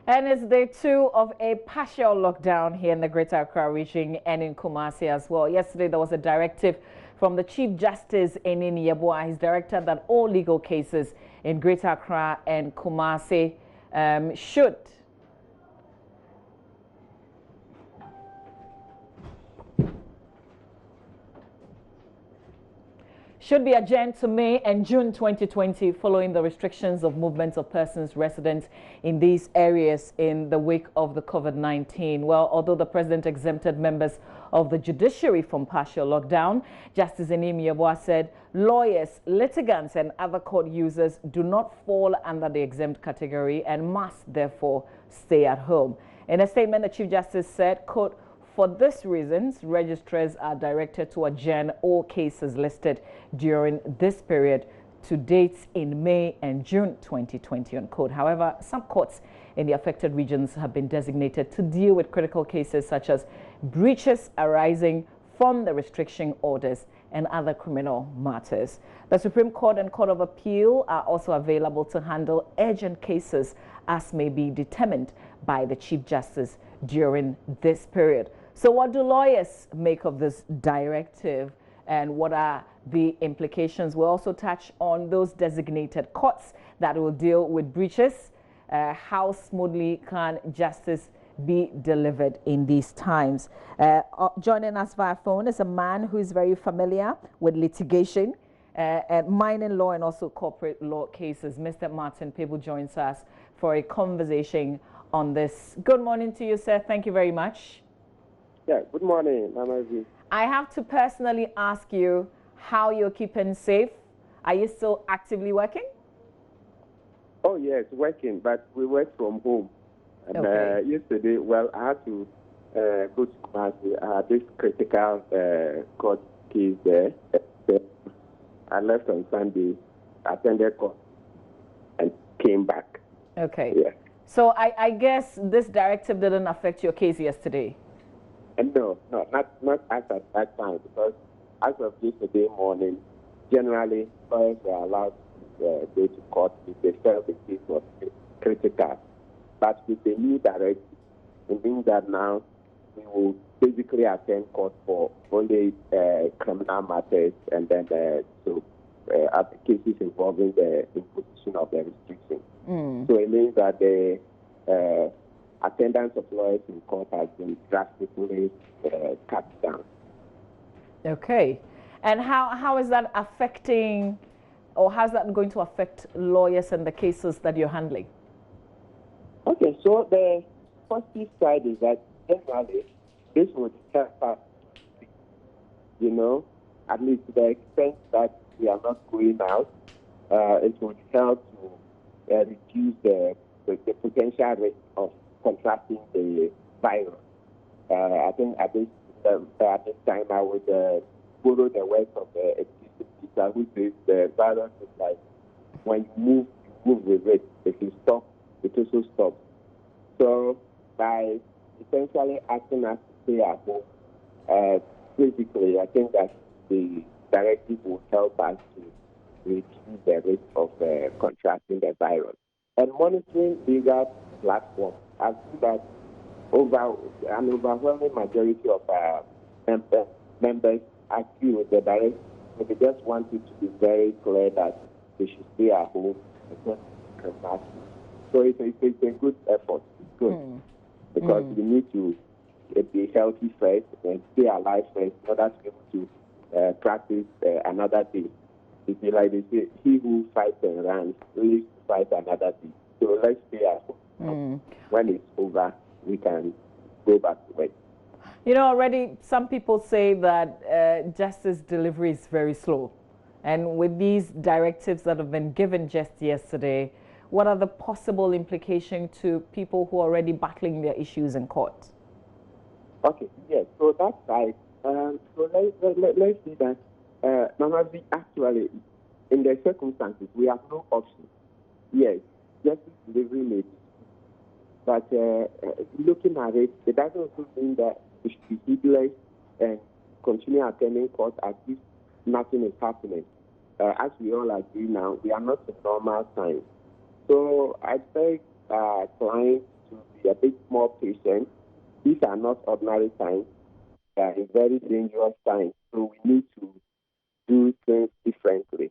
And it's day 2 of a partial lockdown here in the Greater Accra region and in Kumasi as well. Yesterday, there was a directive from the Chief Justice Enin Yeboah. He's directed that all legal cases in Greater Accra and Kumasi should be adjourned to May and June 2020 following the restrictions of movement of persons resident in these areas in the wake of the COVID-19. Well, although the president exempted members of the judiciary from partial lockdown, Justice Enin Yeboah said lawyers, litigants and other court users do not fall under the exempt category and must therefore stay at home. In a statement, the Chief Justice said, quote, "For these reasons, registrars are directed to adjourn all cases listed during this period to dates in May and June 2020, unquote." However, some courts in the affected regions have been designated to deal with critical cases such as breaches arising from the restriction orders and other criminal matters. The Supreme Court and Court of Appeal are also available to handle urgent cases as may be determined by the Chief Justice during this period. So what do lawyers make of this directive and what are the implications? We'll also touch on those designated courts that will deal with breaches. How smoothly can justice be delivered in these times? Joining us via phone is a man who is very familiar with litigation and mining law and also corporate law cases. Mr. Martin People joins us for a conversation on this. Good morning to you, sir. Thank you very much. Yeah, good morning, Mamazi. I have to personally ask you how you're keeping safe. Are you still actively working? Oh, yes, working, but we work from home. And okay. Yesterday, well, I had to go to Kumasi. I had this critical court case there. I left on Sunday, attended court, and came back. Okay. Yeah. So I guess this directive didn't affect your case yesterday? No, not as at that time, because as of yesterday morning, generally, lawyers were allowed to go to court if they felt the case was critical. But with the new directive, it means that now we will basically attend court for only criminal matters and then other cases involving the imposition of the restriction. So it means that the attendance of lawyers in court has been drastically cut down. Okay. And how is that affecting, or how's that going to affect lawyers and the cases that you're handling? Okay, so the positive side is that generally this would help us, at least to the extent that we are not going out, it would help to reduce the potential risk of contracting the virus. I think at this time I would borrow the words of the existing teacher who says the virus is like when you move with it. If you stop, it also stops. So by essentially asking us to stay at home, basically I think that the directive will help us to reduce the risk of contracting the virus. And monitoring legal platforms, I think that an overwhelming majority of members agree with the directive. So they just want it to be very clear that they should stay at home and not contract. So it's a good effort. It's good because we need to be healthy first and stay alive first in order to be able to practice another day. It's like they say, he who fights and runs lives to fight another day. So let's stay at home. When it's over, we can go back to work. Already some people say that justice delivery is very slow. And with these directives that have been given just yesterday, what are the possible implications to people who are already battling their issues in court? Okay, yes. So that's right. So let's see that, Mamazi, actually, in the circumstances, we have no option. Yes, justice delivery may be. But looking at it, it doesn't also mean that we should be heedless and continue attending court as if nothing is happening. As we all agree now, we are not in normal times. So I beg clients to be a bit more patient. These are not ordinary times. They are very dangerous times. So we need to do things differently.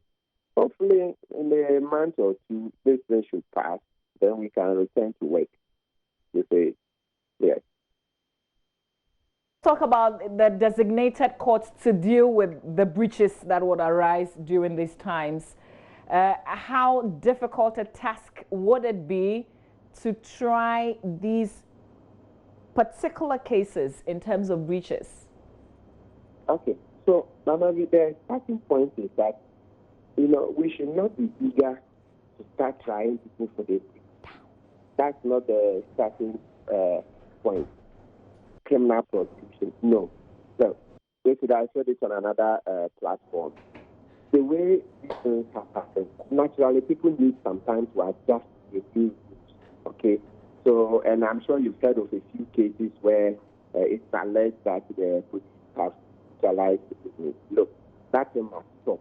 Hopefully, in a month or two, this thing should pass. Then we can return to work. You say, yes. Talk about the designated courts to deal with the breaches that would arise during these times. How difficult a task would it be to try these particular cases in terms of breaches? Okay, so Mama, the starting point is that, we should not be eager to start trying people for the breach. That's not the starting point. Criminal prosecution, no. So, we should have said it on another platform. The way these things have happened, naturally, people need some time to adjust to the new rules, okay? So, and I'm sure you've heard of a few cases where it's alleged that the police have neutralized the business. Look, that thing must stop.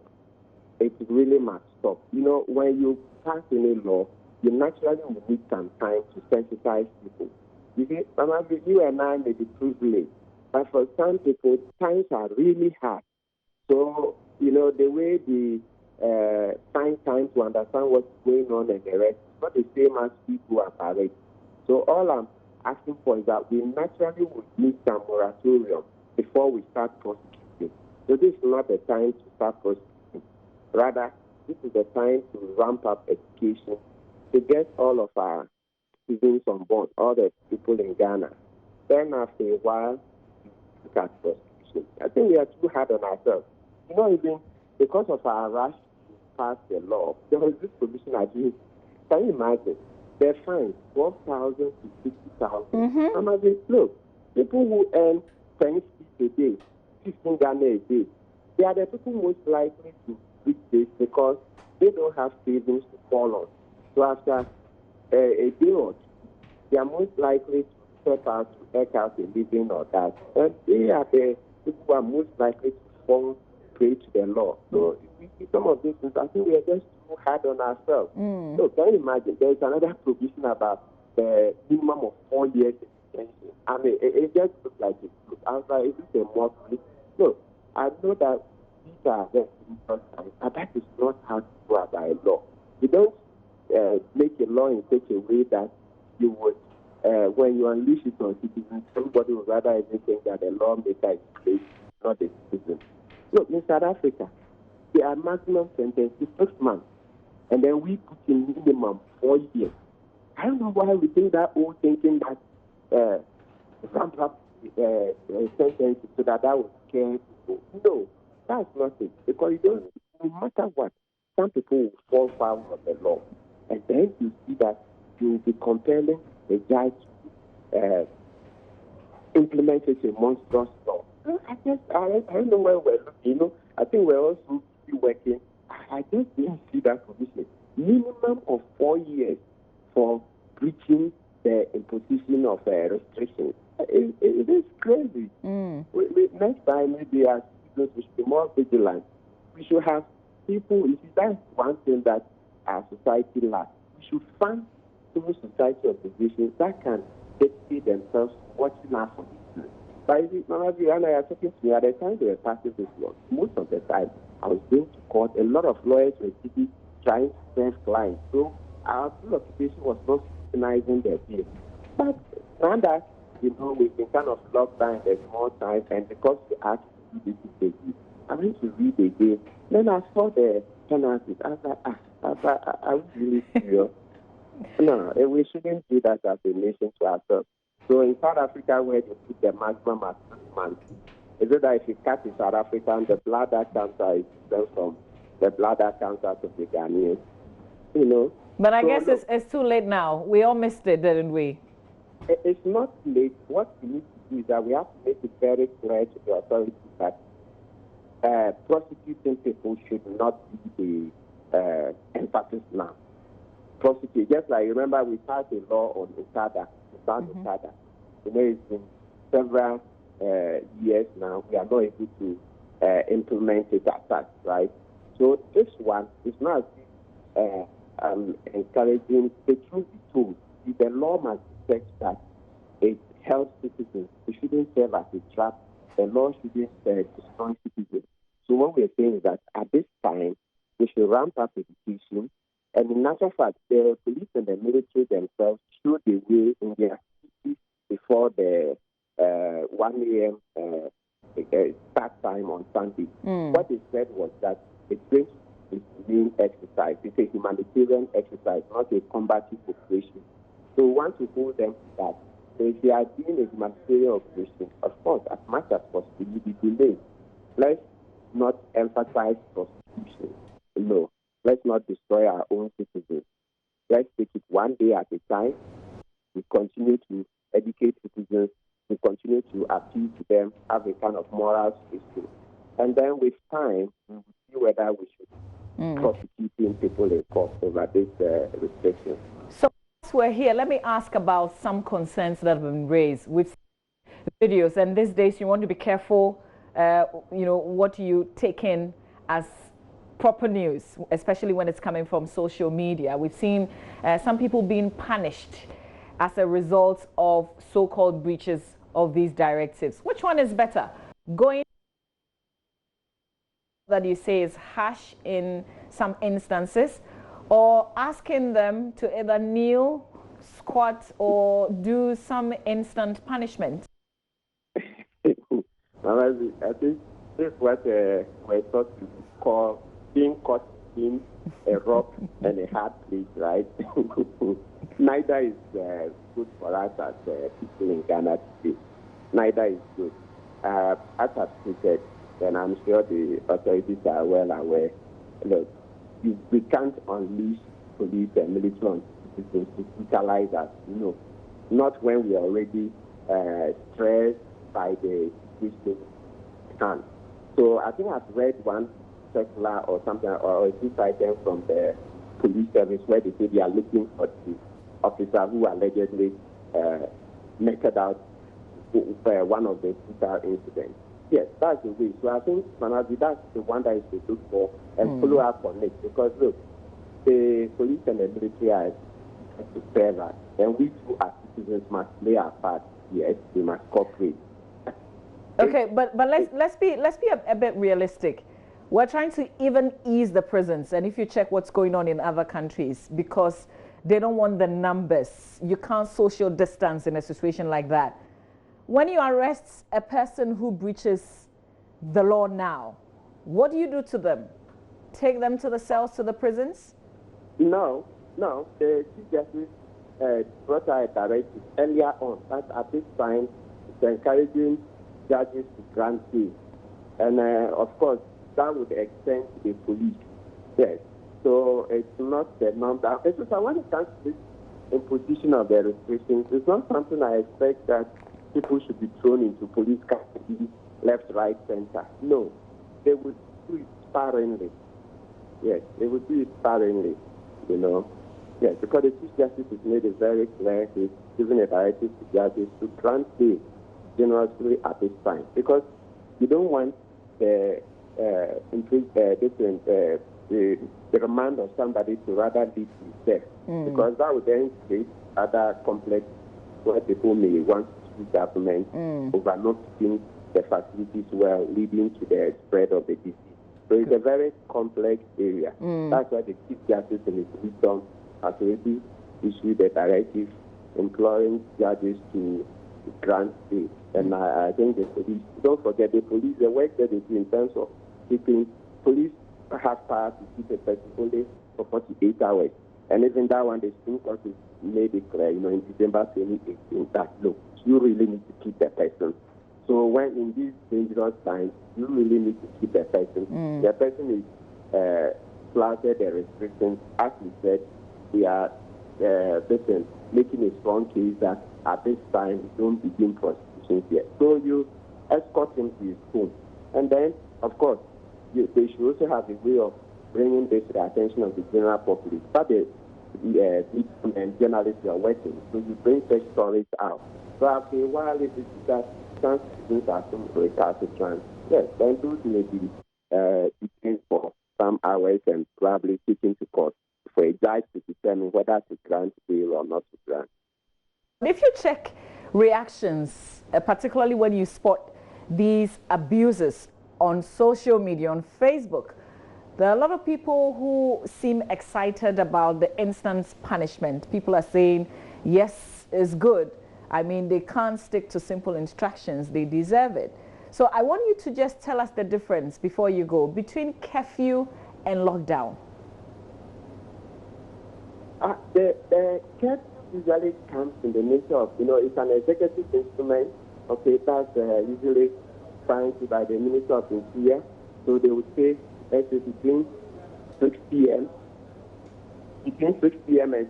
It really must stop. When you pass any law, you naturally will need some time to sensitize people. You see, Mama, you and I may be privileged, but for some people, times are really hard. So, the way they find time to understand what's going on and the rest is not the same as people are parade. So all I'm asking for is that we naturally would need some moratorium before we start prosecuting. So this is not the time to start prosecuting. Rather, this is the time to ramp up education, to get all of our citizens on board, all the people in Ghana. Then after a while, look at prosecution. I think we are too hard on ourselves. Even because of our rush to pass the law, there was this provision again. Can you imagine? They're fined 12,000 to 50,000. Imagine, look, people who earn 10 a day, 15 Ghana a day, they are the people most likely to reach this because they don't have savings to fall on. So after a day or two, they are most likely to step out to work out a living or that. And they are the people who are most likely to fall prey to the law. So we see some of these things. I think we are just too hard on ourselves. So can you imagine? There is another provision about the minimum of 4 years extension. I mean, it just looks like it. I was like, is this a mockery? No, I know that these are very important times, but that is not how to go about a law. You don't make a law in such a way that you would, when you unleash it on citizens, somebody would rather even think that the lawmaker is place, not the citizen. Look, in South Africa, there are maximum sentences 6 months, and then we put in minimum 4 years. I don't know why we think that old thinking that ramp up sentences so that would scare people. No, that's not it. Because you don't, no matter what, some people will fall foul of the law. And then you see that you will be compelling the judge to implement such a monstrous law. I don't know where we're looking. I think we're also working. I just didn't see that provision. Minimum of 4 years for breaching the imposition of restrictions. It is crazy. Next time, maybe as citizens, we should be more vigilant. We should have people. You see, that's one thing that our society lacks. We should fund civil society organizations that can dedicate themselves to watching out for these things. But Mama and I are talking to me at the time they were passing this law. Most of the time, I was going to court. A lot of lawyers were busy trying to serve clients. So our civil occupation was not scrutinizing their case. But now that, we've been kind of locked down, there's more time, and because we asked to do this, I went to read again. Then I saw the penalties. I was like, are we really serious? No, we shouldn't do that as a nation to ourselves. So in South Africa, where you put the maximum at 6 months, is it that if you catch in South Africa, the blood that comes out is different from the blood that comes out of the Ghanaians? But I guess it's too late now. We all missed it, didn't we? It's not late. What we need to do is that we have to make it very clear to the authorities that prosecuting people should not be the emphasis now. Prosecute, just like remember we passed a law on Okada. Okada. It's been several years now. We are not able to implement it as such, right? So this one is not encouraging the truth be told. The law must be such that it helps citizens. It shouldn't serve as a trap. The law shouldn't destroy citizens. So what we're saying is that at this time, we should ramp up education. And in actual fact, the police and the military themselves show the way in their cities before the 1 a.m. Start time on Sunday. What they said was that it's going to be a main exercise. It's a humanitarian exercise, not a combative operation. So we want to hold them to that. So if they are doing a humanitarian operation, of course, as much as possible, you be delayed. Let's not emphasize prostitution. No. Let's not destroy our own citizens. Let's take it one day at a time. We continue to educate citizens. We continue to appeal to them, have a kind of moral system. And then with time, we will see whether we should prosecuting people in court over this restriction. So as we're here, let me ask about some concerns that have been raised. We've seen videos, and these days you want to be careful, what you take in as proper news, especially when it's coming from social media. We've seen some people being punished as a result of so-called breaches of these directives. Which one is better? Going that you say is harsh in some instances, or asking them to either kneel, squat, or do some instant punishment? I think this is what we're taught to call being caught in a rock and a hard place, right? Neither is good for us as people in Ghana today. Neither is good. As I've stated, then I'm sure the authorities are well aware. Look, we can't unleash police and military on citizens to brutalize us. No, not when we are already stressed by the situation. So I think I've read one circular or something, or a news item from the police service where they say they are looking for the officer who allegedly meted out one of the brutal incidents. Yes, that's the way. So I think, Manabi, that's the one that is to look for and follow up on it. Because, look, the police and the military are to serve us. And we too, as citizens, must play our part. Yes, we must cooperate. Okay, but let's be a bit realistic. We're trying to even ease the prisons, and if you check what's going on in other countries, because they don't want the numbers. You can't social distance in a situation like that. When you arrest a person who breaches the law now, what do you do to them? Take them to the cells, to the prisons? No. The Chief Justice brought out a directive earlier on that at this time it's encouraging judges to grant bail. And of course, that would extend to the police. Yes. So it's not the number. So when it comes to this imposition of the restrictions, it's not something I expect that people should be thrown into police custody, left, right, center. No. They would do it sparingly. Yes, they would do it sparingly, Yes, because the Chief Justice has made it very clear he's given a directive to judges to grant bail generously at this time. Because you don't want the remand of somebody to rather lead to death. Because that would then create other complex where people may want to sue government over not keeping the facilities well, leading to the spread of the disease. So it's a very complex area. That's why the Chief Justice in his wisdom has already issued a directive imploring judges to grant bail. And I think the police, don't forget the police, the work that they do in terms of keeping, police have power to keep a person only for 48 hours. And even that one, the Supreme Court has made it clear, in December 2018, that, look, you really need to keep the person. So when in these dangerous times, you really need to keep the person. The person is flouted the restrictions. As we said, we are making a strong case that at this time, we don't begin prosecutions yet. So you escort him to his home. And then, of course, they should also have a way of bringing this to the attention of the general public. But the and journalists are working, so you bring such stories out. So after a while, if it's that some citizens are so recalcitrant, yes, then those may be detained for some hours and probably taken to court for a judge to determine whether to grant bail or not to grant. If you check reactions, particularly when you spot these abuses on social media, on Facebook, there are a lot of people who seem excited about the instant punishment. People are saying, yes, it's good. I mean, they can't stick to simple instructions. They deserve it. So I want you to just tell us the difference before you go between curfew and lockdown. The curfew usually comes in the nature of, it's an executive instrument. Okay, that's usually signed by the Minister of Interior. So they would say, let's say between 6 p.m. and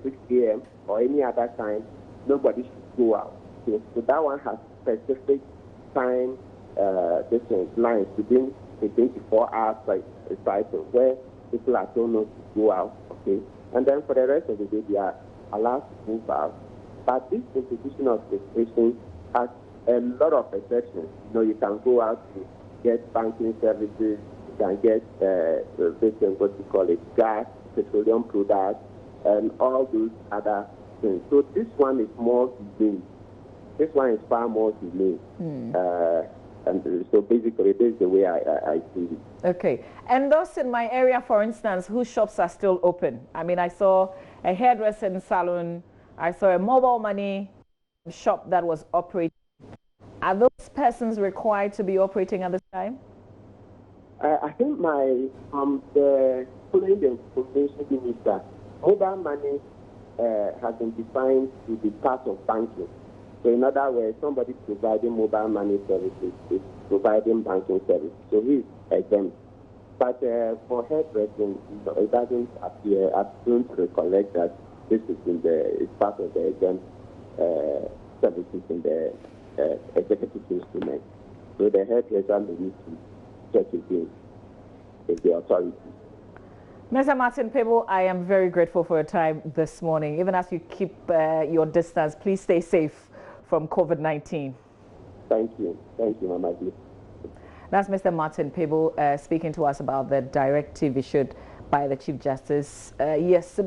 6 a.m. or any other time, nobody should go out. So that one has specific time different lines within the 24 hours cycle where people are told not to go out. Okay, and then for the rest of the day, they are allowed to move out. But this institution of restriction has a lot of exceptions. You can go out to get banking services, you can get what you call it, gas, petroleum products, and all those other things. So this one is more humane. This one is far more humane. And so basically, this is the way I see it. Okay. And those in my area, for instance, whose shops are still open? I mean, I saw a hairdressing salon. I saw a mobile money shop that was operating. Are those persons required to be operating at this time? I think following the information minister, mobile money has been defined to be part of banking. So in other words, somebody providing mobile money services is providing banking services. So he is exempt. But for hairdressing, it doesn't appear. I don't recollect that this is it's part of the exempt services in the executive instrument. So the hairdresser may need to check again with the authorities. Mr. Martin Pebo, I am very grateful for your time this morning. Even as you keep your distance, please stay safe from COVID-19. Thank you. Thank you, Mama G. That's Mr. Martin Pebo speaking to us about the directive issued by the Chief Justice yesterday.